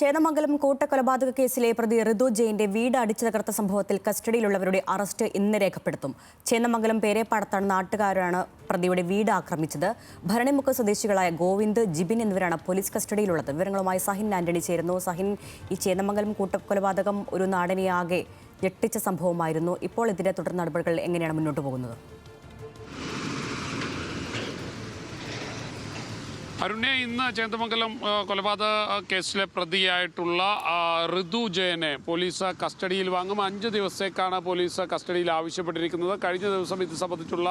ചേന്നമംഗലം കൂട്ടക്കൊലപാതക കേസിലെ പ്രതി ഋതു ജെയിന്റെ വീട് അടിച്ചു തകർത്ത സംഭവത്തിൽ കസ്റ്റഡിയിലുള്ളവരുടെ അറസ്റ്റ് ഇന്ന് രേഖപ്പെടുത്തും. ചേന്നമംഗലം പേരേപ്പാടത്താണ് നാട്ടുകാരാണ് പ്രതിയുടെ വീട് ആക്രമിച്ചത്. ഭരണിമുക്ക് സ്വദേശികളായ ഗോവിന്ദ്, ജിബിൻ എന്നിവരാണ് പോലീസ് കസ്റ്റഡിയിലുള്ളത്. വിവരങ്ങളുമായി സഹിൻ ആന്റണി ചേരുന്നു. സഹിൻ, ഈ ചേന്നമംഗലം കൂട്ടക്കൊലപാതകം ഒരു നാടിനെയാകെ ഞെട്ടിച്ച സംഭവമായിരുന്നു. ഇപ്പോൾ ഇതിന്റെ തുടർ നടപടികൾ എങ്ങനെയാണ് മുന്നോട്ട് പോകുന്നത്? അരുണ്യ, ഇന്ന് ചേന്ദമംഗലം കൊലപാതക കേസിലെ പ്രതിയായിട്ടുള്ള ഋതു ജയനെ പോലീസ് കസ്റ്റഡിയിൽ വാങ്ങും. 5 ദിവസത്തേക്കാണ് പോലീസ് കസ്റ്റഡിയിൽ ആവശ്യപ്പെട്ടിരിക്കുന്നത്. കഴിഞ്ഞ ദിവസം ഇത് സംബന്ധിച്ചുള്ള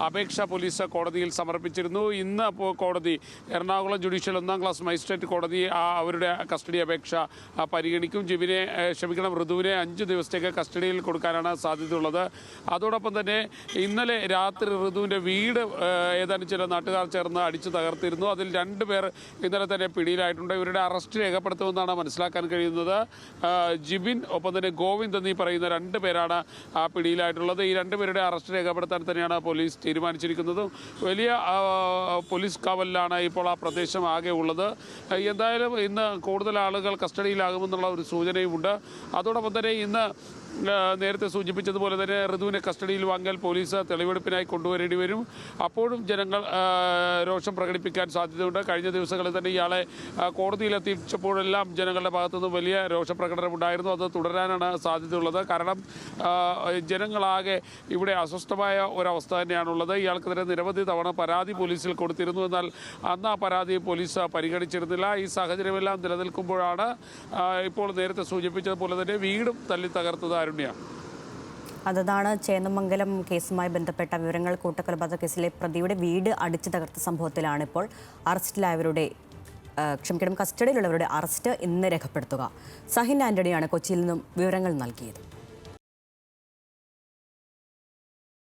അപേക്ഷ പോലീസ് കോടതിയിൽ സമർപ്പിച്ചിരുന്നു. ഇന്ന് കോടതി, എറണാകുളം ജുഡീഷ്യൽ 1ാം ക്ലാസ് മജിസ്ട്രേറ്റ് കോടതി അവരുടെ കസ്റ്റഡി അപേക്ഷ പരിഗണിക്കും. ഋതുവിനെ 5 ദിവസത്തേക്ക് കസ്റ്റഡിയിൽ കൊടുക്കാനാണ് സാധ്യതയുള്ളത്. അതോടൊപ്പം തന്നെ ഇന്നലെ രാത്രി ഋതുവിൻ്റെ വീട് ഏതാനും ചില നാട്ടുകാർ ചേർന്ന് അടിച്ചു തകർത്തിരുന്നു. അതിൽ 2 പേർ ഇന്നലെ തന്നെ പിടിയിലായിട്ടുണ്ട്. ഇവരുടെ അറസ്റ്റ് രേഖപ്പെടുത്തുമെന്നാണ് മനസ്സിലാക്കാൻ കഴിയുന്നത്. ജിബിൻ, ഒപ്പം തന്നെ ഗോവിന്ദ് എന്നീ പറയുന്ന 2 പേരാണ് പിടിയിലായിട്ടുള്ളത്. ഈ 2 പേരുടെ അറസ്റ്റ് രേഖപ്പെടുത്താൻ തന്നെയാണ് പോലീസ് തീരുമാനിച്ചിരിക്കുന്നത്. വലിയ പോലീസ് കാവലിലാണ് ഇപ്പോൾ ആ പ്രദേശം ആകെ ഉള്ളത്. എന്തായാലും ഇന്ന് കൂടുതൽ ആളുകൾ കസ്റ്റഡിയിലാകുമെന്നുള്ള ഒരു സൂചനയുമുണ്ട്. അതോടൊപ്പം തന്നെ ഇന്ന് നേരത്തെ സൂചിപ്പിച്ചതുപോലെ തന്നെ ഋതുവിനെ കസ്റ്റഡിയിൽ വാങ്ങിയാൽ പോലീസ് തെളിവെടുപ്പിനായി കൊണ്ടുവരേണ്ടി വരും. അപ്പോഴും ജനങ്ങൾ രോഷം പ്രകടിപ്പിക്കാൻ സാധ്യതയുണ്ട്. കഴിഞ്ഞ ദിവസങ്ങളിൽ തന്നെ ഇയാളെ കോടതിയിലെത്തിച്ചപ്പോഴെല്ലാം ജനങ്ങളുടെ ഭാഗത്തുനിന്ന് വലിയ രോഷപ്രകടനമുണ്ടായിരുന്നു. അത് തുടരാനാണ് സാധ്യതയുള്ളത്. കാരണം ജനങ്ങളാകെ ഇവിടെ അസ്വസ്ഥമായ ഒരവസ്ഥ തന്നെയാണുള്ളത്. ഇയാൾക്കെതിരെ നിരവധി തവണ പരാതി പോലീസിൽ കൊടുത്തിരുന്നു. എന്നാൽ അന്ന് ആ പരാതി പോലീസ് പരിഗണിച്ചിരുന്നില്ല. ഈ സാഹചര്യമെല്ലാം നിലനിൽക്കുമ്പോഴാണ് ഇപ്പോൾ നേരത്തെ സൂചിപ്പിച്ചതുപോലെ തന്നെ വീടും തല്ലി തകർത്തത്. അതാണ് ചേന്നമംഗലം കേസുമായി ബന്ധപ്പെട്ട വിവരങ്ങൾ. കൂട്ടക്കൊലപാതക കേസിലെ പ്രതിയുടെ വീട് അടിച്ചു തകർത്ത സംഭവത്തിലാണ് ഇപ്പോൾ കസ്റ്റഡിയിലുള്ളവരുടെ അറസ്റ്റ് ഇന്ന് രേഖപ്പെടുത്തുക. സഹിൻ ആന്റണിയാണ് കൊച്ചിയിൽ നിന്നും വിവരങ്ങൾ നൽകിയത്.